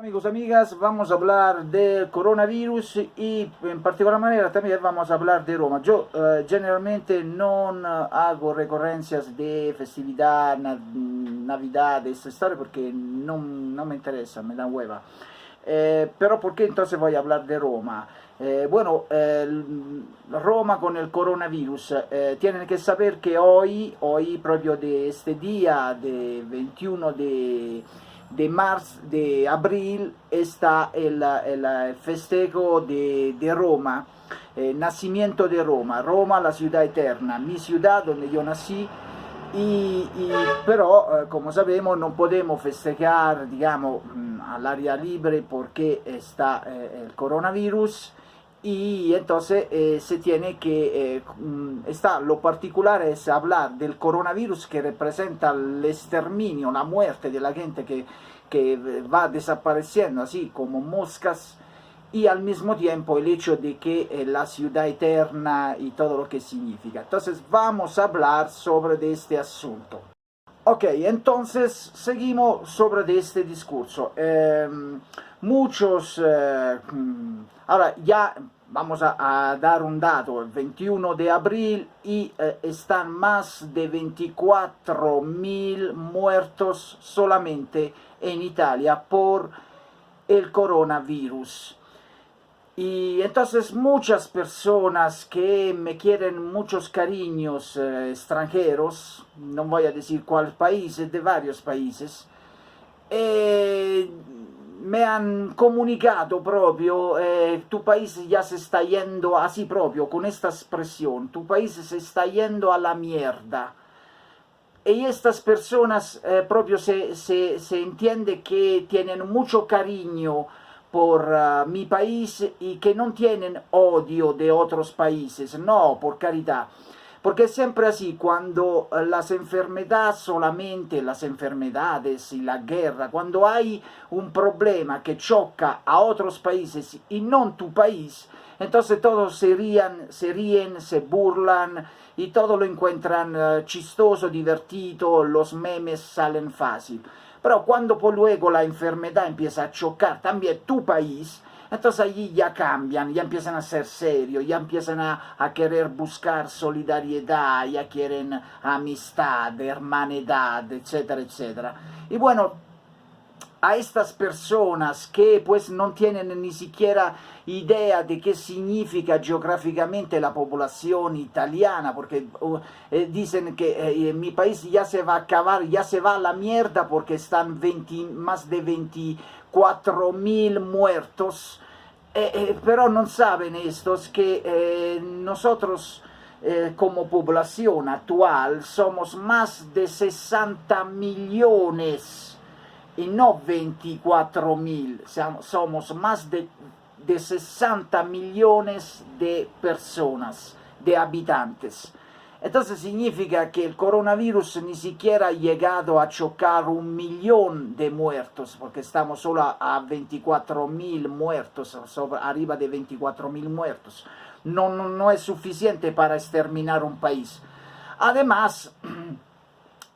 Amigos, amigas, vamos a hablar del coronavirus y en particular manera también vamos a hablar de Roma. Yo generalmente no hago recurrencias de festividad, Navidad, de esta historia porque no me interesa, me da hueva. Pero ¿por qué entonces voy a hablar de Roma? Roma con el coronavirus, tienen que saber que hoy proprio de este día, de 21 de marzo, de abril, está el festejo de Roma, nacimiento de Roma, Roma la ciudad eterna, mi ciudad donde yo nací. Pero, como sabemos, no podemos festejar, digamos, al aire libre porque está el coronavirus y entonces se tiene que, lo particular es hablar del coronavirus que representa el exterminio, la muerte de la gente que va desapareciendo así como moscas y al mismo tiempo el hecho de que la ciudad eterna y todo lo que significa. Entonces vamos a hablar sobre este asunto. Ok, entonces seguimos sobre este discurso. Ahora ya vamos a dar un dato, el 21 de abril y están más de 24.000 muertos solamente en Italia por el coronavirus. Y entonces muchas personas que me quieren muchos cariños extranjeros, no voy a decir cuáles países, de varios países, me han comunicado proprio, tu país ya se está yendo así propio, con esta expresión, tu país se está yendo a la mierda. Y estas personas proprio se entiende que tienen mucho cariño por mi país y que no tienen odio de otros países, no, por caridad. Porque es siempre así, cuando las enfermedades, solamente las enfermedades y la guerra, cuando hay un problema que choca a otros países y no tu país, entonces todos se ríen, se burlan y todo lo encuentran chistoso, divertido, los memes salen fácil. Pero cuando por luego la enfermedad empieza a chocar también tu país, entonces allí ya cambian, ya empiezan a ser serios, ya empiezan a querer buscar solidaridad, ya quieren amistad, hermanidad, etcétera, etcétera. Y bueno, a estas personas que pues no tienen ni siquiera idea de qué significa geográficamente la población italiana, porque dicen que en mi país ya se va a acabar, ya se va a la mierda porque están más de 24.000 muertos, pero no saben estos que nosotros como población actual somos más de 60 millones y no 24.000, somos más de 60 millones de personas, de habitantes. Entonces significa que el coronavirus ni siquiera ha llegado a chocar 1 millón de muertos, porque estamos solo a 24.000 muertos, arriba de 24.000 muertos. No es suficiente para exterminar un país. Además,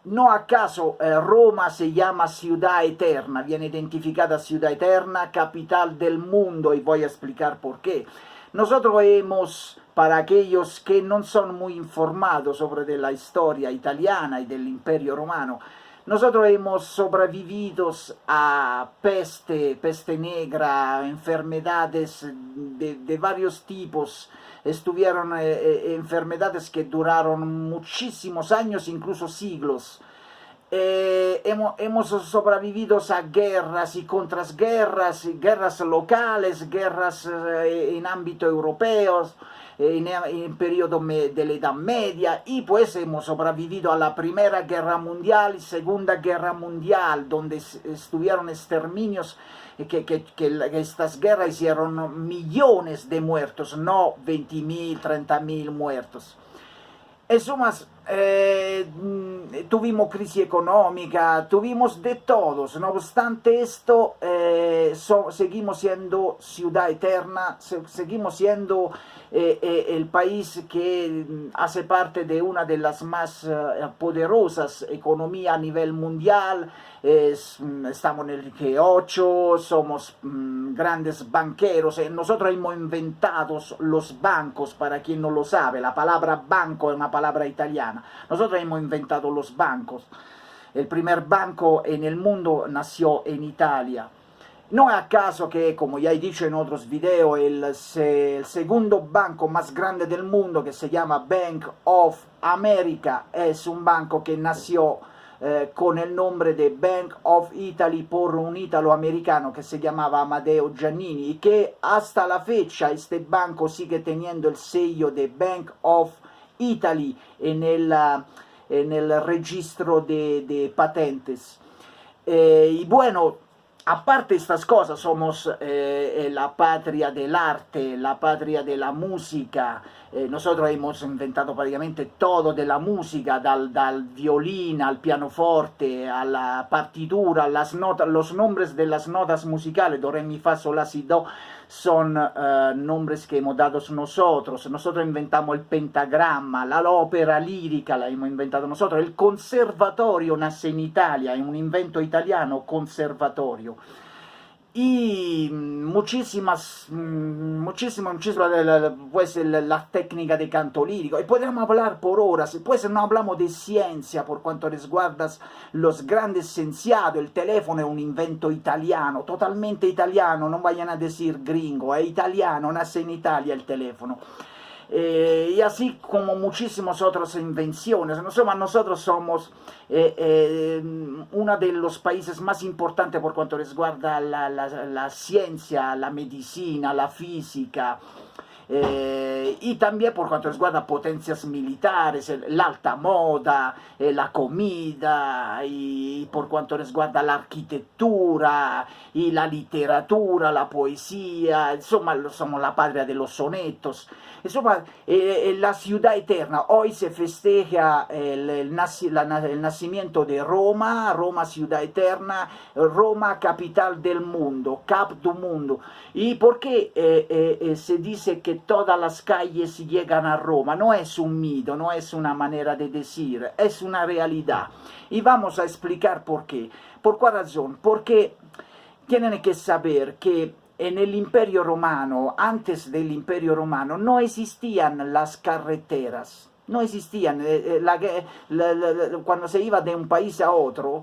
¿no acaso Roma se llama ciudad eterna? Viene identificada ciudad eterna, capital del mundo, y voy a explicar por qué. Nosotros hemos, para aquellos que no son muy informados sobre la historia italiana y del Imperio Romano, nosotros hemos sobrevivido a peste negra, enfermedades de varios tipos. Estuvieron enfermedades que duraron muchísimos años, incluso siglos. Hemos sobrevivido a guerras y contraguerras, guerras locales, guerras en ámbito europeo, en periodo de la Edad Media, y pues hemos sobrevivido a la Primera Guerra Mundial y Segunda Guerra Mundial, donde estuvieron exterminios, que estas guerras hicieron millones de muertos, no 20.000, 30.000 muertos. En sumas, tuvimos crisis económica, tuvimos de todos. No obstante esto, seguimos siendo ciudad eterna, seguimos siendo el país que hace parte de una de las más poderosas economías a nivel mundial. Estamos en el G8, somos grandes banqueros. Nosotros hemos inventado los bancos, para quien no lo sabe. La palabra banco es una palabra italiana. Nosotros hemos inventado los bancos. El primer banco en el mundo nació en Italia. No es acaso que, como ya he dicho en otros videos, el segundo banco más grande del mundo, que se llama Bank of America, es un banco que nació con el nombre de Bank of Italy por un italo-americano que se llamaba Amadeo Giannini, y que hasta la fecha este banco sigue teniendo el sello de Bank of Italy en el registro de patentes. Y bueno, aparte de estas cosas, somos la patria del arte, la patria de la música. Nosotros hemos inventado prácticamente todo de la música, dal violín al pianoforte, a la partitura, las notas, los nombres de las notas musicales, do, re, mi, fa, sol, la, si, do, son nombres que hemos dado nosotros. Nosotros inventamos el pentagrama, la ópera lírica la hemos inventado nosotros, el conservatorio nace en Italia, es un invento italiano, conservatorio. Y muchísimas pues la técnica de canto lírico, y podemos hablar por horas. Pues no hablamos de ciencia por cuanto resguarda los grandes cienciados. El teléfono es un invento italiano, totalmente italiano, no vayan a decir gringo, es italiano, nace en Italia el teléfono. Y así como muchísimas otras invenciones. Nosotros somos uno de los países más importantes por cuanto resguarda la ciencia, la medicina, la física, y también por cuanto resguarda potencias militares, la alta moda, la comida, y por cuanto resguarda la arquitectura y la literatura, la poesía. Insomma, somos la patria de los sonetos. Insomma, la ciudad eterna. Hoy se festeja el nacimiento de Roma, Roma ciudad eterna, Roma capital del mundo, cap du mundo. ¿Y por qué se dice que todas las calles llegan a Roma? No es un mito, no es una manera de decir, es una realidad. Y vamos a explicar por qué. ¿Por cuál razón? Porque tienen que saber que en el Imperio Romano, antes del Imperio Romano, no existían las carreteras. No existían. Cuando se iba de un país a otro,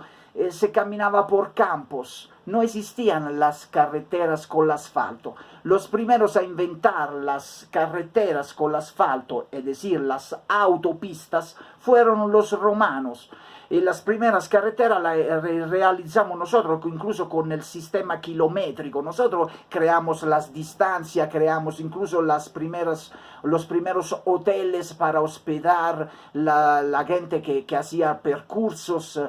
se caminaba por campos. No existían las carreteras con asfalto. Los primeros a inventar las carreteras con asfalto, es decir, las autopistas, fueron los romanos. Y las primeras carreteras las realizamos nosotros, incluso con el sistema kilométrico. Nosotros creamos las distancias, creamos incluso los primeros hoteles para hospedar la gente que hacía percursos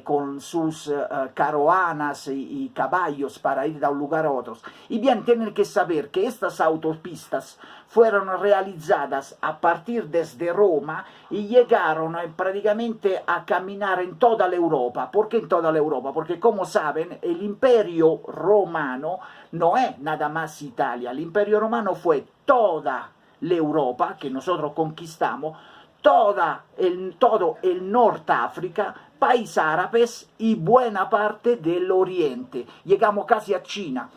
con sus caravanas y caballos para ir de un lugar a otro. Y bien, tienen que saber que estas autopistas fueron realizadas a partir desde Roma y llegaron prácticamente a caminar en toda la Europa. ¿Por qué en toda la Europa? Porque, como saben, el Imperio Romano no es nada más Italia. El Imperio Romano fue toda la Europa que nosotros conquistamos, todo el Norteáfrica, países árabes y buena parte del Oriente. Llegamos casi a China.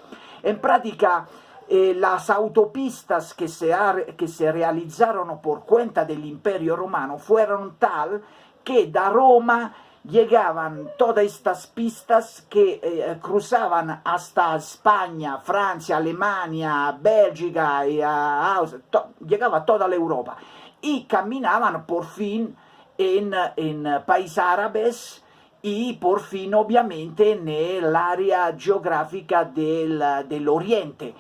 En práctica, las autopistas que se realizaron por cuenta del Imperio Romano fueron tal que da Roma llegaban todas estas pistas que cruzaban hasta España, Francia, Alemania, Bélgica, y llegaba toda la Europa, y caminaban por fin en países árabes y por fin obviamente en el área geográfica del Oriente.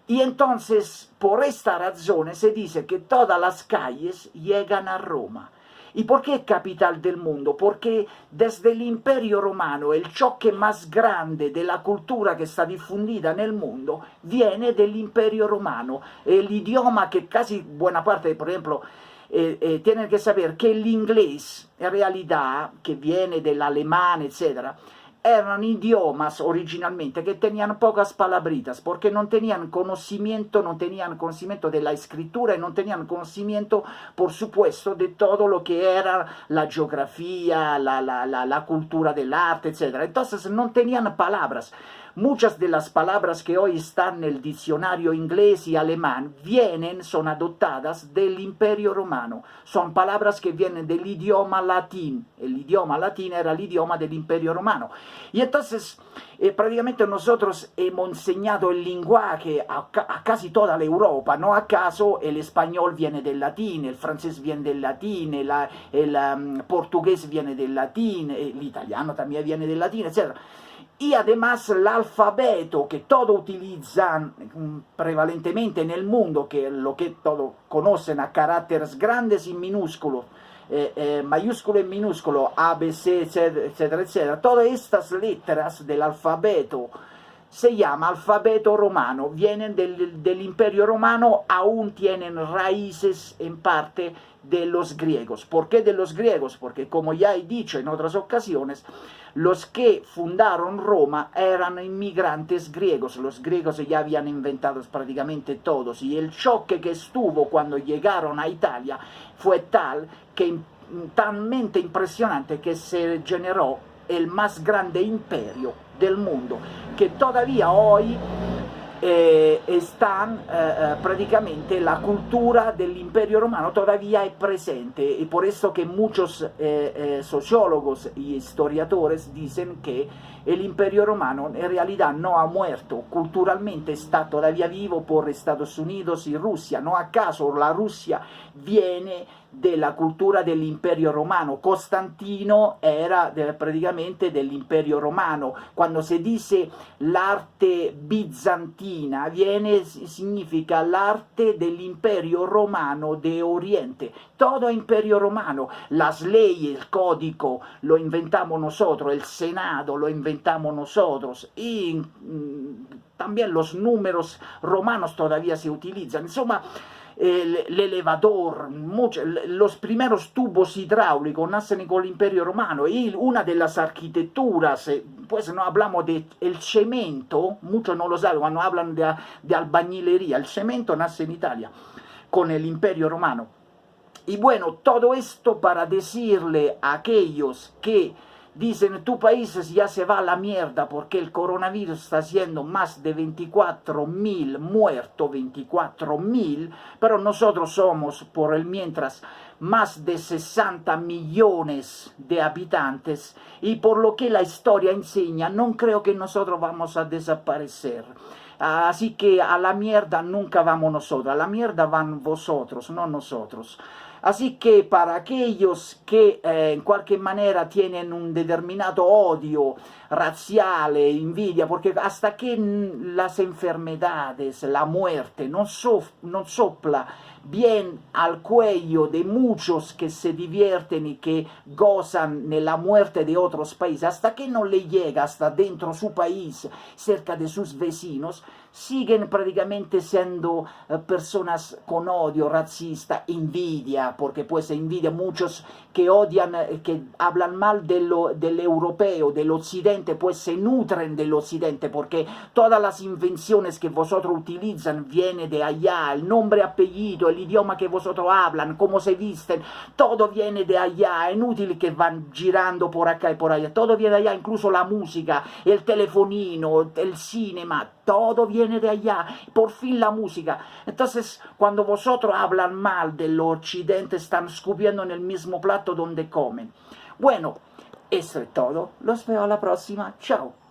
Y entonces, por esta razón, se dice que todas las calles llegan a Roma. ¿Y por qué capital del mundo? Porque desde el Imperio Romano el choque más grande de la cultura que está difundida en el mundo viene del Imperio Romano. El idioma que casi buena parte, por ejemplo, tienen que saber que el inglés, en realidad, que viene del alemán, etc., eran idiomas originalmente que tenían pocas palabritas, porque no tenían conocimiento de la escritura y no tenían conocimiento, por supuesto, de todo lo que era la geografía, la cultura del arte, etc. Entonces no tenían palabras. Muchas de las palabras que hoy están en el diccionario inglés y alemán son adoptadas del Imperio Romano. Son palabras que vienen del idioma latín. El idioma latín era el idioma del Imperio Romano. Y entonces, prácticamente nosotros hemos enseñado el lenguaje a casi toda la Europa. No acaso el español viene del latín, el francés viene del latín, el portugués viene del latín, el italiano también viene del latín, etc. Y además el alfabeto que todos utilizan prevalentemente en el mundo, que es lo que todos conocen a caracteres grandes y minúsculos, mayúsculo y minúsculo, A, B, C, etcétera, etcétera, todas estas letras del alfabeto se llama alfabeto romano, vienen del Imperio Romano, aún tienen raíces en parte de los griegos. ¿Por qué de los griegos? Porque, como ya he dicho en otras ocasiones, los que fundaron Roma eran inmigrantes griegos. Los griegos ya habían inventado prácticamente todos, y el choque que estuvo cuando llegaron a Italia fue talmente impresionante que se generó el más grande imperio del mundo, que todavía hoy prácticamente la cultura del Imperio Romano todavía es presente, y por eso que muchos sociólogos y historiadores dicen que el Imperio Romano en realidad no ha muerto, culturalmente está todavía vivo por Estados Unidos y Rusia. No acaso la Rusia viene de la cultura del Imperio Romano. Constantino era prácticamente del Imperio Romano. Cuando se dice l'arte bizantina, significa l'arte del Imperio Romano de Oriente. Todo Imperio Romano, las leyes, el código lo inventamos nosotros, el Senado lo inventamos nosotros, y también los números romanos todavía se utilizan. Insomma, el elevador, los primeros tubos hidráulicos nacen con el Imperio Romano, y una de las arquitecturas, pues no hablamos del cemento, muchos no lo saben cuando hablan de albañilería, el cemento nace en Italia con el Imperio Romano. Y bueno, todo esto para decirle a aquellos que dicen tu país ya se va a la mierda porque el coronavirus está haciendo más de 24.000 muertos, 24.000, pero nosotros somos por el mientras más de 60 millones de habitantes, y por lo que la historia enseña, no creo que nosotros vamos a desaparecer. Así que a la mierda nunca vamos nosotros, a la mierda van vosotros, no nosotros. Así que para aquellos que en cualquier manera tienen un determinado odio racial, envidia, porque hasta que las enfermedades, la muerte no sopla bien al cuello de muchos que se divierten y que gozan de la muerte de otros países, hasta que no le llega hasta dentro su país, cerca de sus vecinos, siguen prácticamente siendo personas con odio racista, envidia, porque pues envidia muchos que odian, que hablan mal del europeo, del occidente, pues se nutren del occidente, porque todas las invenciones que vosotros utilizan vienen de allá, el nombre, apellido, el idioma que vosotros hablan, cómo se visten, todo viene de allá. Es inútil que van girando por acá y por allá, todo viene de allá, incluso la música, el telefonino, el cinema, todo viene de allá, por fin la música. Entonces, cuando vosotros hablan mal del occidente, están escupiendo en el mismo plato donde comen. Bueno, eso es todo. Los veo a la próxima. Chao.